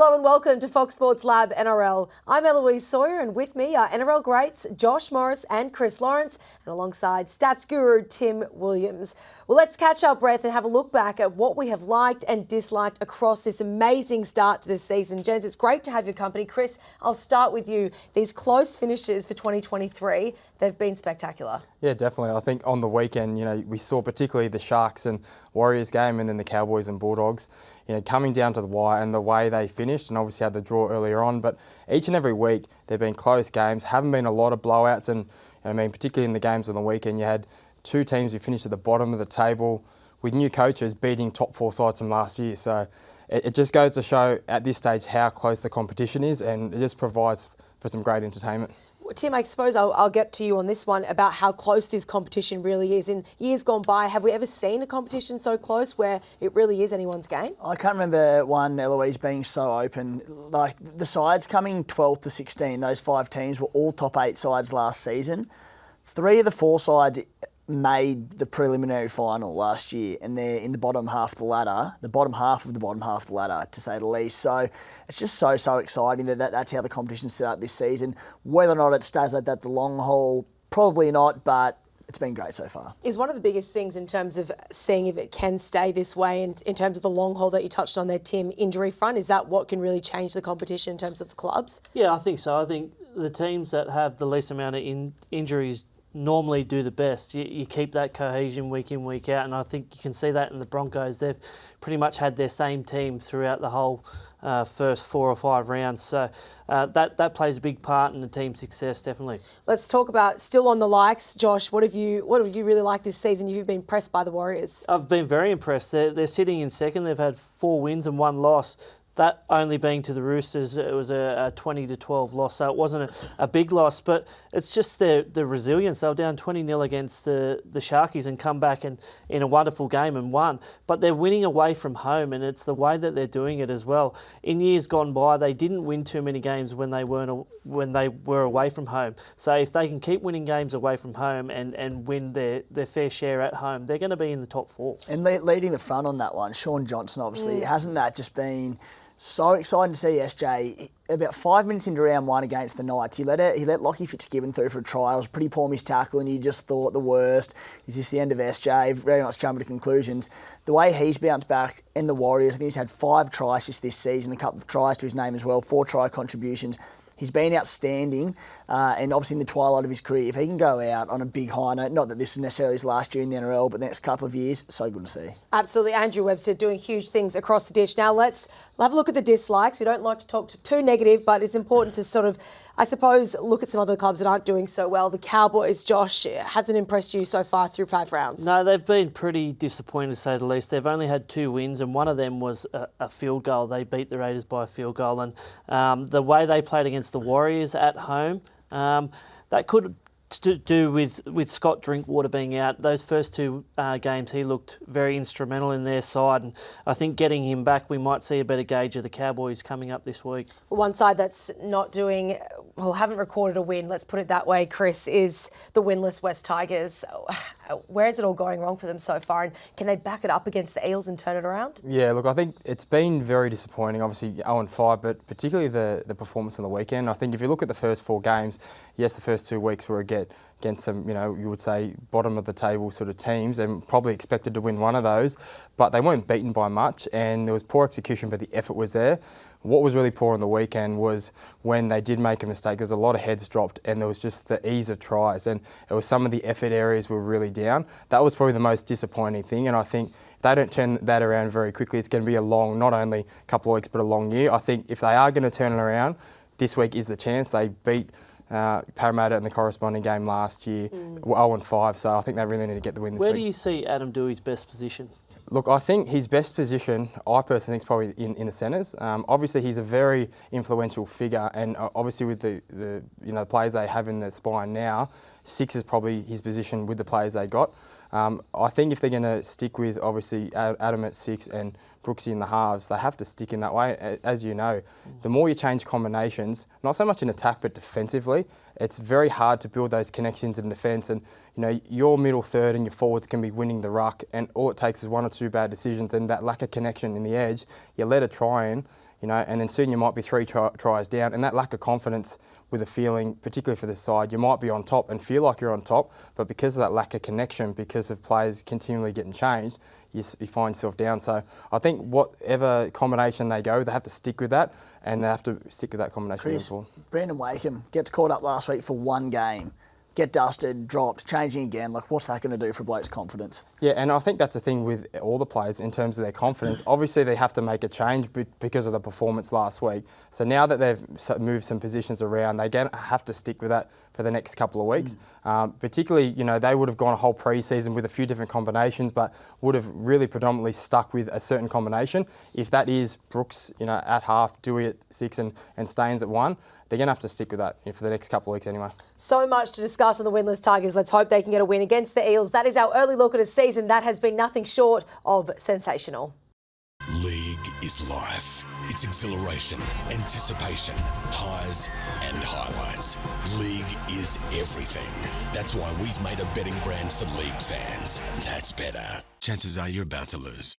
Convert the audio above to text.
Hello and welcome to Fox Sports Lab NRL. I'm Eloise Sohier and with me are NRL greats Josh Morris and Chris Lawrence and alongside stats guru Tim Williams. Well, let's catch our breath and have a look back at what we have liked and disliked across this amazing start to this season. Gents, it's great to have your company. Chris, I'll start with you. These close finishes for 2023, they've been spectacular. Yeah, definitely. I think on the weekend, we saw particularly the Sharks and Warriors game and then the Cowboys and Bulldogs, coming down to the wire and the way they finished, and obviously had the draw earlier on. But each and every week, there have been close games, haven't been a lot of blowouts. And particularly in the games on the weekend, you had two teams who finished at the bottom of the table with new coaches beating top four sides from last year. So it just goes to show at this stage how close the competition is, and it just provides for some great entertainment. Tim, I suppose I'll get to you on this one about how close this competition really is. In years gone by, have we ever seen a competition so close where it really is anyone's game? I can't remember one, Eloise, being so open. Like the sides coming 12 to 16, those five teams were all top 8 sides last season. 3 of the 4 sides made the preliminary final last year, and they're in the bottom half of the ladder, the bottom half of the bottom half of the ladder, to say the least. So it's just so exciting that's how the competition's set up this season. Whether or not it stays like that the long haul, probably not, but it's been great so far. Is one of the biggest things in terms of seeing if it can stay this way, and in terms of the long haul that you touched on there, Tim, injury front, is that what can really change the competition in terms of the clubs? Yeah, I think so. I think the teams that have the least amount of injuries normally do the best. You keep that cohesion week in, week out, and I think you can see that in the Broncos. They've pretty much had their same team throughout the whole first 4 or 5 rounds. So that plays a big part in the team's success, definitely. Let's talk about still on the likes. Josh, what have you really liked this season? You've been impressed by the Warriors. I've been very impressed. They're sitting in second. They've had 4 wins and 1 loss. That only being to the Roosters, it was a 20-12 loss, so it wasn't a big loss. But it's just the resilience. They were down 20-0 against the Sharkies and come back in a wonderful game and won. But they're winning away from home, and it's the way that they're doing it as well. In years gone by, they didn't win too many games when they were away from home. So if they can keep winning games away from home and win their fair share at home, they're going to be in the top 4. And leading the front on that one, Sean Johnson, obviously, hasn't that just been so exciting to see SJ? About 5 minutes into round 1 against the Knights, he let Lachie Fitzgibbon through for a try. It was a pretty poor missed tackle, and you just thought the worst. Is this the end of SJ? Very much jumping to conclusions. The way he's bounced back in the Warriors, I think he's had 5 try assists this season, a couple of tries to his name as well, 4 try contributions. He's been outstanding, and obviously in the twilight of his career, if he can go out on a big high note, not that this is necessarily his last year in the NRL, but the next couple of years, so good to see. Absolutely. Andrew Webster doing huge things across the ditch. Now let's have a look at the dislikes. We don't like to talk too negative, but it's important to sort of, I suppose, look at some other clubs that aren't doing so well. The Cowboys, Josh, hasn't impressed you so far through 5 rounds. No, they've been pretty disappointing, to say the least. They've only had 2 wins, and one of them was a field goal. They beat the Raiders by a field goal, and the way they played against the Warriors at home, that could to do with Scott Drinkwater being out. Those first 2 games, he looked very instrumental in their side, and I think getting him back, we might see a better gauge of the Cowboys coming up this week. One side that's not doing, well, haven't recorded a win, let's put it that way, Chris, is the winless West Tigers. Where is it all going wrong for them so far, and can they back it up against the Eels and turn it around? Yeah, look, I think it's been very disappointing, obviously 0-5, but particularly the performance on the weekend. I think if you look at the first 4 games, yes, the first 2 weeks were against some, you would say, bottom of the table sort of teams, and probably expected to win one of those, but they weren't beaten by much, and there was poor execution, but the effort was there. What was really poor on the weekend was when they did make a mistake, there's a lot of heads dropped, and there was just the ease of tries, and it was some of the effort areas were really down. That was probably the most disappointing thing, and I think if they don't turn that around very quickly, it's going to be a long, not only a couple of weeks, but a long year. I think if they are going to turn it around, this week is the chance. They beat Parramatta in the corresponding game last year, 0-5, so I think they really need to get the win this week. Where do you see Adam Dewey's best position? Look, I think his best position, I personally think, is probably in the centres. Obviously, he's a very influential figure, and obviously with the players they have in the spine now, 6 is probably his position with the players they got. I think if they're going to stick with, obviously, Adam at 6 and Brooksy in the halves, they have to stick in that way. As you know, the more you change combinations, not so much in attack but defensively, it's very hard to build those connections in defence. And your middle third and your forwards can be winning the ruck, and all it takes is 1 or 2 bad decisions, and that lack of connection in the edge, you let a try in, you know, and then soon you might be 3 tries down, and that lack of confidence with a feeling, particularly for this side, you might be on top and feel like you're on top, but because of that lack of connection, because of players continually getting changed, you find yourself down. So I think whatever combination they go, they have to stick with that, and they have to stick with that combination. Chris, Brandon Wakeham gets called up last week for one game. Get dusted, dropped, changing again. Like, what's that going to do for a bloke's confidence? Yeah, and I think that's the thing with all the players in terms of their confidence. Obviously, they have to make a change because of the performance last week. So now that they've moved some positions around, they again have to stick with that for the next couple of weeks. Particularly, you know, they would have gone a whole pre-season with a few different combinations, but would have really predominantly stuck with a certain combination. If that is Brooks, you know, at half, Dewey at 6 and Staines at 1, they're going to have to stick with that for the next couple of weeks anyway. So much to discuss on the winless Tigers. Let's hope they can get a win against the Eels. That is our early look at a season that has been nothing short of sensational. League is life. It's exhilaration, anticipation, highs and highlights. League is everything. That's why we've made a betting brand for League fans. That's better. Chances are you're about to lose.